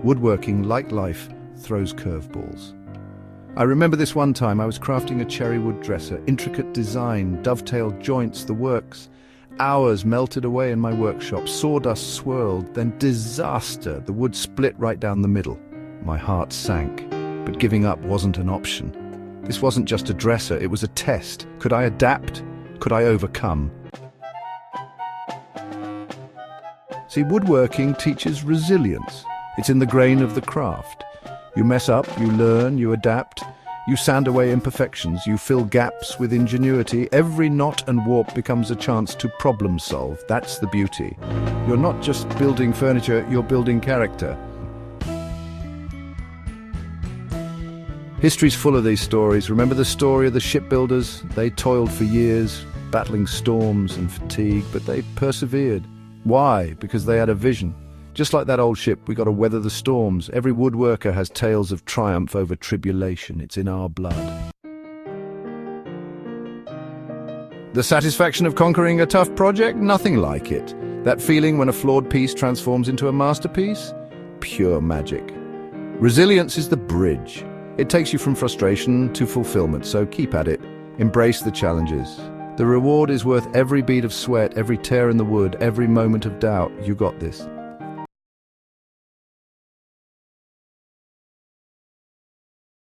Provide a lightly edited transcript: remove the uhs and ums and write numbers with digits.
Woodworking, like life, throws curveballs. I remember this one time I was crafting a cherry wood dresser, intricate design, dovetailed joints, the works. Hours melted away in my workshop, sawdust swirled, then disaster, the wood split right down the middle. My heart sank, but giving up wasn't an option. This wasn't just a dresser, it was a test. Could I adapt? Could I overcome? See, woodworking teaches resilience. It's in the grain of the craft. You mess up, you learn, you adapt. You sand away imperfections, you fill gaps with ingenuity. Every knot and warp becomes a chance to problem solve. That's the beauty. You're not just building furniture, you're building character. History's full of these stories. Remember the story of the shipbuilders? They toiled for years, battling storms and fatigue, but they persevered. Why? Because they had a vision. Just like that old ship, we got to weather the storms. Every woodworker has tales of triumph over tribulation. It's in our blood. The satisfaction of conquering a tough project? Nothing like it. That feeling when a flawed piece transforms into a masterpiece? Pure magic. Resilience is the bridge. It takes you from frustration to fulfillment, so keep at it. Embrace the challenges. The reward is worth every bead of sweat, every tear in the wood, every moment of doubt. You got this.